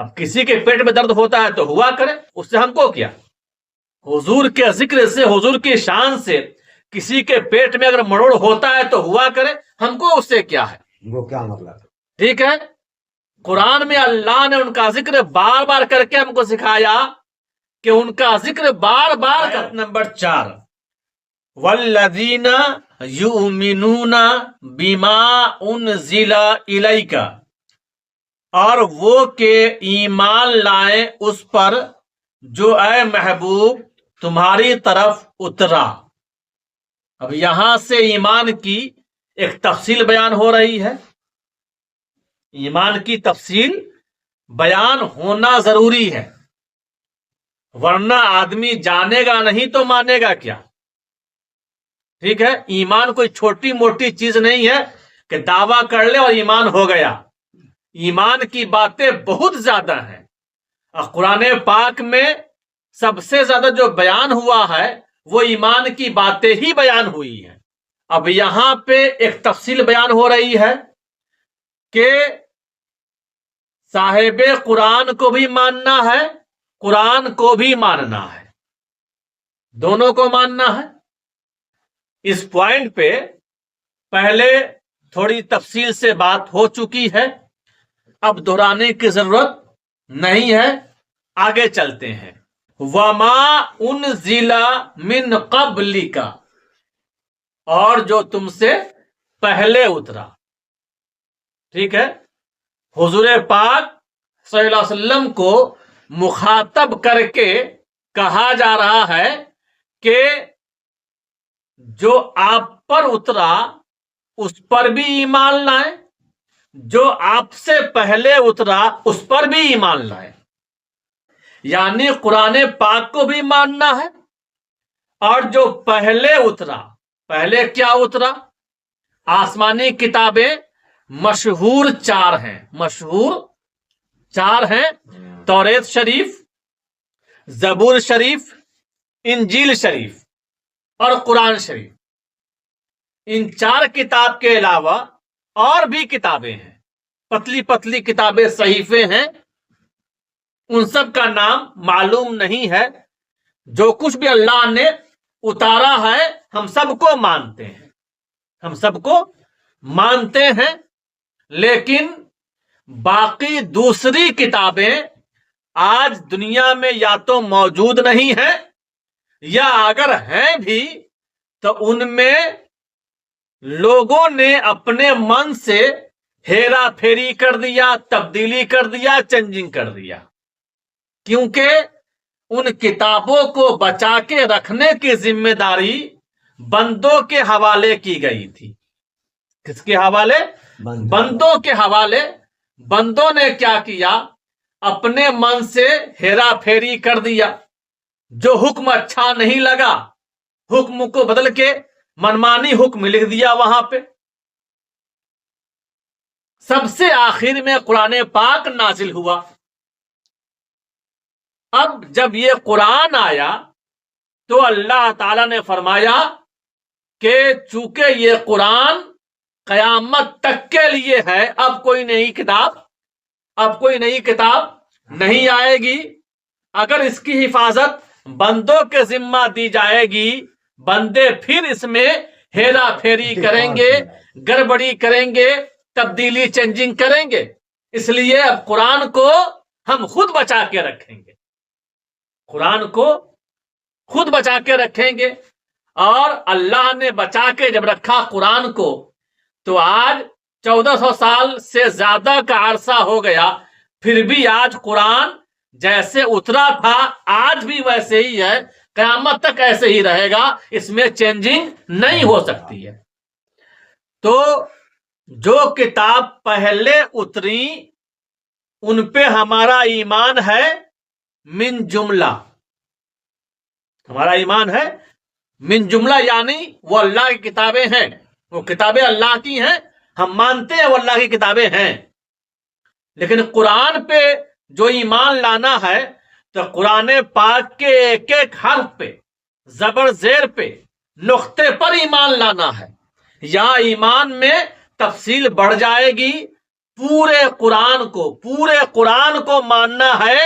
اب کسی کے پیٹ میں درد ہوتا ہے تو ہوا کرے، اس سے ہم کو کیا؟ حضور کے ذکر سے، حضور کی شان سے کسی کے پیٹ میں اگر مروڑ ہوتا ہے تو ہوا کرے، ہم کو اس سے کیا ہے؟ وہ کیا مطلب؟ ٹھیک ہے، قرآن میں اللہ نے ان کا ذکر بار بار کر کے ہم کو سکھایا کہ ان کا ذکر بار بار کر۔ نمبر 4، والذین یؤمنون بما انزل الیک، اور وہ کہ ایمان لائیں اس پر جو اے محبوب تمہاری طرف اترا۔ اب یہاں سے ایمان کی ایک تفصیل بیان ہو رہی ہے۔ ایمان کی تفصیل بیان ہونا ضروری ہے، ورنہ آدمی جانے گا نہیں تو مانے گا کیا؟ ٹھیک ہے، ایمان کوئی چھوٹی موٹی چیز نہیں ہے کہ دعویٰ کر لے اور ایمان ہو گیا۔ ایمان کی باتیں بہت زیادہ ہیں، اور قرآن پاک میں سب سے زیادہ جو بیان ہوا ہے وہ ایمان کی باتیں ہی بیان ہوئی ہیں۔ اب یہاں پہ ایک تفصیل بیان ہو رہی ہے کہ صاحب قرآن کو بھی ماننا ہے، قرآن کو بھی ماننا ہے، دونوں کو ماننا ہے۔ اس پوائنٹ پہ پہلے تھوڑی تفصیل سے بات ہو چکی ہے، اب دہرانے کی ضرورت نہیں ہے، آگے چلتے ہیں۔ وَمَا أُنزِلَ مِن قَبْلِكَ، اور جو تم سے پہلے اترا۔ ٹھیک ہے، حضور پاک صلی اللہ علیہ وسلم کو مخاطب کر کے کہا جا رہا ہے کہ جو آپ پر اترا اس پر بھی ایمان لائیں، جو آپ سے پہلے اترا اس پر بھی ایمان لائیں، یعنی قرآن پاک کو بھی ماننا ہے، اور جو پہلے اترا، پہلے کیا اترا؟ آسمانی کتابیں مشہور 4 ہیں، مشہور 4 ہیں، توریت شریف، زبور شریف، انجیل شریف اور قرآن شریف۔ ان 4 کتاب کے علاوہ اور بھی کتابیں ہیں، پتلی پتلی کتابیں، صحیفے ہیں، ان سب کا نام معلوم نہیں ہے۔ جو کچھ بھی اللہ نے اتارا ہے ہم سب کو مانتے ہیں، ہم سب کو مانتے ہیں، لیکن باقی دوسری کتابیں آج دنیا میں یا تو موجود نہیں ہیں، یا اگر ہیں بھی تو ان میں لوگوں نے اپنے من سے ہیرا پھیری کر دیا، تبدیلی کر دیا، چینجنگ کر دیا، کیونکہ ان کتابوں کو بچا کے رکھنے کی ذمہ داری بندوں کے حوالے کی گئی تھی۔ کس کے حوالے؟ بندوں کے حوالے۔ بندوں نے کیا کیا؟ اپنے من سے ہیرا پھیری کر دیا، جو حکم اچھا نہیں لگا حکم کو بدل کے منمانی حکم لکھ دیا وہاں پہ۔ سب سے آخر میں قرآن پاک نازل ہوا۔ اب جب یہ قرآن آیا تو اللہ تعالی نے فرمایا کہ چونکہ یہ قرآن قیامت تک کے لیے ہے، اب کوئی نئی کتاب نہیں آئے گی۔ اگر اس کی حفاظت بندوں کے ذمہ دی جائے گی، بندے پھر اس میں ہیرا پھیری کریں گے، گڑبڑی کریں گے، تبدیلی چینجنگ کریں گے، اس لیے اب قرآن کو ہم خود بچا کے رکھیں گے، قرآن کو خود بچا کے رکھیں گے۔ اور اللہ نے بچا کے جب رکھا قرآن کو، تو آج 1400 سال سے زیادہ کا عرصہ ہو گیا، پھر بھی آج قرآن جیسے اترا تھا آج بھی ویسے ہی ہے، قیامت تک ایسے ہی رہے گا، اس میں چینجنگ نہیں ہو سکتی ہے۔ تو جو کتاب پہلے اتری ان پہ ہمارا ایمان ہے، من جملہ ہمارا ایمان ہے، من جملہ یعنی وہ اللہ کی کتابیں ہیں، وہ کتابیں اللہ کی ہیں، ہم مانتے ہیں وہ اللہ کی کتابیں ہیں۔ لیکن قرآن پہ جو ایمان لانا ہے تو قرآن پاک کے ایک ایک حرف پہ، زبر زیر پہ، نقطے پر ایمان لانا ہے۔ یہاں ایمان میں تفصیل بڑھ جائے گی، پورے قرآن کو ماننا ہے،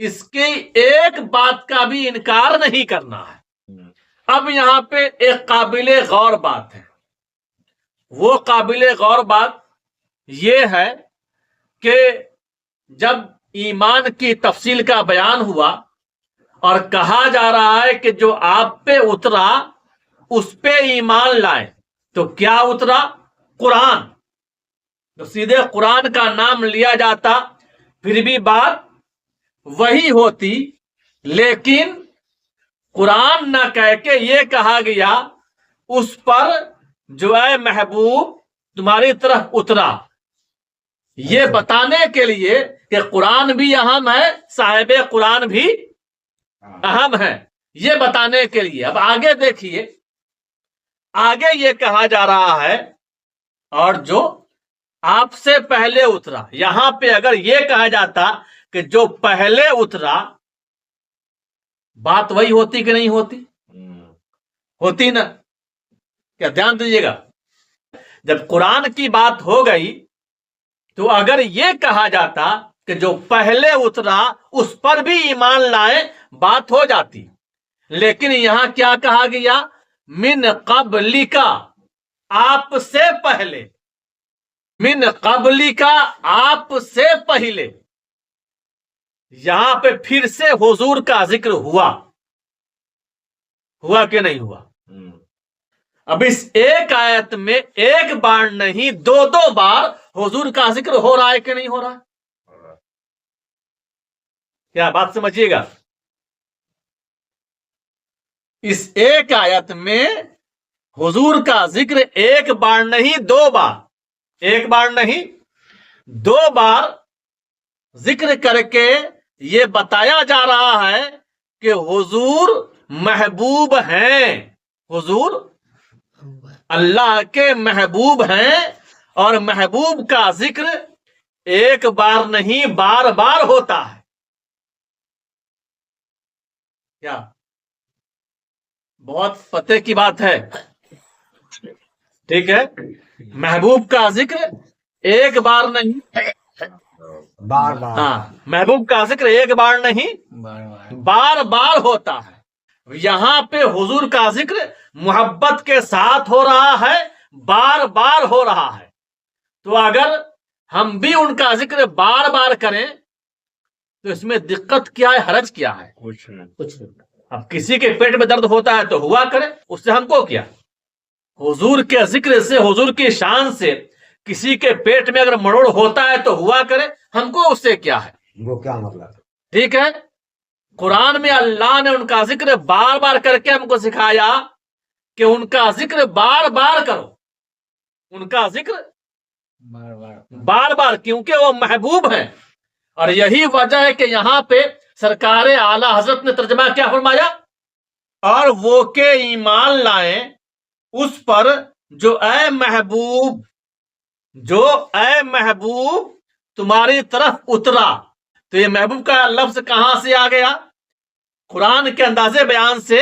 اس کی ایک بات کا بھی انکار نہیں کرنا ہے۔ اب یہاں پہ ایک قابل غور بات ہے، وہ قابل غور بات یہ ہے کہ جب ایمان کی تفصیل کا بیان ہوا اور کہا جا رہا ہے کہ جو آپ پہ اترا اس پہ ایمان لائے، تو کیا اترا؟ قرآن۔ تو سیدھے قرآن کا نام لیا جاتا پھر بھی بات وہی ہوتی، لیکن قرآن نہ کہہ کے یہ کہا گیا اس پر جو اے محبوب تمہاری طرف اترا، یہ بتانے کے لیے کہ قرآن بھی اہم ہے، صاحب قرآن بھی اہم ہے، یہ بتانے کے لیے۔ اب آگے دیکھیے، آگے یہ کہا جا رہا ہے اور جو آپ سے پہلے اترا، یہاں پہ اگر یہ کہا جاتا کہ جو پہلے اترا، بات وہی ہوتی کہ نہیں ہوتی؟ ہوتی نا؟ کیا دھیان دیجیے گا، جب قرآن کی بات ہو گئی تو اگر یہ کہا جاتا کہ جو پہلے اترا اس پر بھی ایمان لائے، بات ہو جاتی، لیکن یہاں کیا کہا گیا؟ من قبلکا، آپ سے پہلے، من قبلکا، آپ سے پہلے۔ یہاں پہ پھر سے حضور کا ذکر ہوا کہ نہیں ہوا؟ اب اس ایک آیت میں ایک بار نہیں دو بار حضور کا ذکر ہو رہا ہے کہ نہیں ہو رہا؟ کیا بات سمجھیے گا؟ اس ایک آیت میں حضور کا ذکر ایک بار نہیں دو بار، ایک بار نہیں دو بار ذکر کر کے یہ بتایا جا رہا ہے کہ حضور محبوب ہیں، حضور اللہ کے محبوب ہیں، اور محبوب کا ذکر ایک بار نہیں بار بار ہوتا ہے۔ کیا بہت پتے کی بات ہے، ٹھیک ہے؟ محبوب کا ذکر ایک بار نہیں بار بار، ہاں، محبوب کا ذکر ایک بار نہیں بار بار ہوتا ہے۔ یہاں پہ حضور کا ذکر محبت کے ساتھ ہو رہا ہے، بار بار ہو رہا ہے۔ تو اگر ہم بھی ان کا ذکر بار بار کریں تو اس میں دقت کیا ہے، حرج کیا ہے؟ کچھ نہیں۔ اب کسی کے پیٹ میں درد ہوتا ہے تو ہوا کرے، اس سے ہم کو کیا؟ حضور کے ذکر سے، حضور کی شان سے کسی کے پیٹ میں اگر مروڑ ہوتا ہے تو ہوا کرے، ہم کو اس سے کیا ہے؟ وہ کیا مطلب؟ ٹھیک ہے؟ قرآن میں اللہ نے ان کا ذکر بار بار کر کے ہم کو سکھایا کہ ان کا ذکر بار بار کرو، ان کا ذکر بار بار، کیونکہ وہ محبوب ہیں۔ اور یہی وجہ ہے کہ یہاں پہ سرکار اعلی حضرت نے ترجمہ کیا فرمایا؟ اور وہ کہ ایمان لائیں اس پر جو اے محبوب، جو اے محبوب تمہاری طرف اترا۔ تو یہ محبوب کا لفظ کہاں سے آ گیا؟ قرآن کے اندازے بیان سے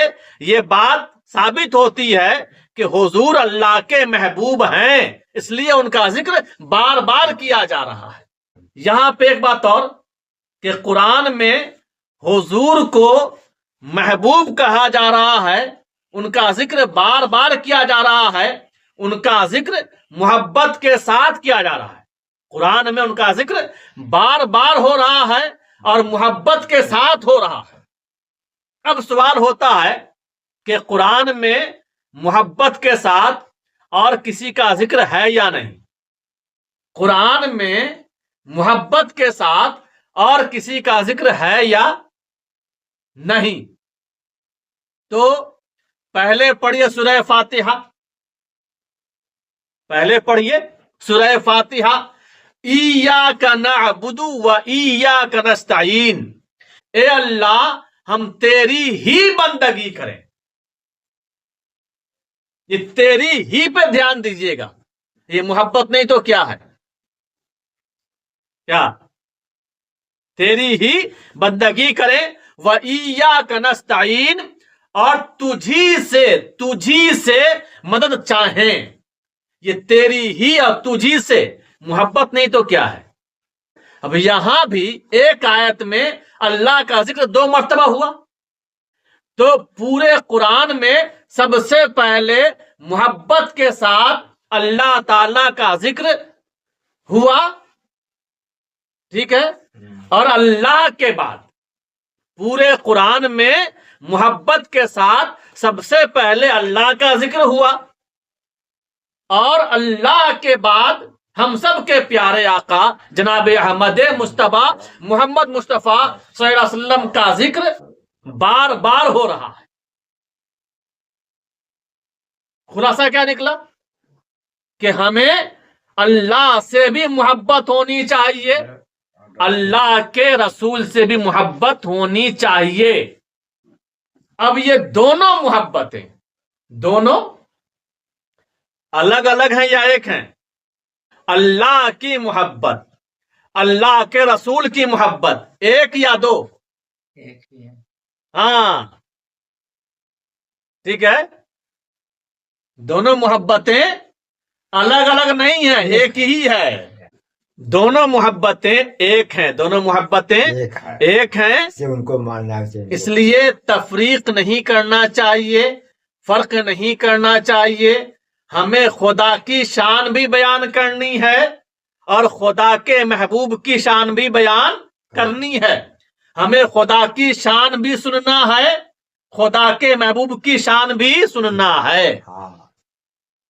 یہ بات ثابت ہوتی ہے کہ حضور اللہ کے محبوب ہیں، اس لیے ان کا ذکر بار بار کیا جا رہا ہے۔ یہاں پہ ایک بات اور کہ قرآن میں حضور کو محبوب کہا جا رہا ہے، ان کا ذکر بار بار کیا جا رہا ہے، ان کا ذکر محبت کے ساتھ کیا جا رہا ہے۔ قرآن میں ان کا ذکر بار بار ہو رہا ہے اور محبت کے ساتھ ہو رہا ہے۔ اب سوال ہوتا ہے کہ قرآن میں محبت کے ساتھ اور کسی کا ذکر ہے یا نہیں؟ قرآن میں محبت کے ساتھ اور کسی کا ذکر ہے یا نہیں؟ تو پہلے پڑھیے سورہ فاتحہ، پہلے پڑھیے سورہ فاتحہ، ایاک نعبد و ایاک نستعین، اے اللہ ہم تیری ہی بندگی کریں۔ یہ تیری ہی پہ دھیان دیجئے گا، یہ محبت نہیں تو کیا ہے؟ کیا؟ تیری ہی بندگی کریں، وَإِيَّاكَ نَسْتَعِينُ، اور تجھی سے مدد چاہیں۔ یہ تیری ہی اور تجھی سے محبت نہیں تو کیا ہے؟ اب یہاں بھی ایک آیت میں اللہ کا ذکر 2 مرتبہ ہوا، تو پورے قرآن میں سب سے پہلے محبت کے ساتھ اللہ تعالی کا ذکر ہوا، ٹھیک ہے، اور اللہ کے بعد پورے قرآن میں محبت کے ساتھ سب سے پہلے اللہ کا ذکر ہوا، اور اللہ کے بعد ہم سب کے پیارے آقا جناب احمد مصطفیٰ محمد مصطفیٰ صلی اللہ علیہ وسلم کا ذکر بار بار ہو رہا ہے۔ خلاصہ کیا نکلا؟ کہ ہمیں اللہ سے بھی محبت ہونی چاہیے، اللہ کے رسول سے بھی محبت ہونی چاہیے۔ اب یہ دونوں محبتیں دونوں الگ الگ ہیں یا ایک ہیں؟ اللہ کی محبت، اللہ کے رسول کی محبت ایک یا 2؟ ایک ہی ہے۔ ہاں ٹھیک ہے، دونوں محبتیں الگ الگ نہیں ہیں، ایک ہی ہے۔ دونوں محبتیں ایک ہیں، دونوں محبتیں ایک ہیں، سے ان کو ماننا چاہیے۔ اس لیے تفریق نہیں کرنا چاہیے، فرق نہیں کرنا چاہیے۔ ہمیں خدا کی شان بھی بیان کرنی ہے اور خدا کے محبوب کی شان بھی بیان کرنی ہے۔ ہمیں خدا کی شان بھی سننا ہے، خدا کے محبوب کی شان بھی سننا ہے۔ ہاں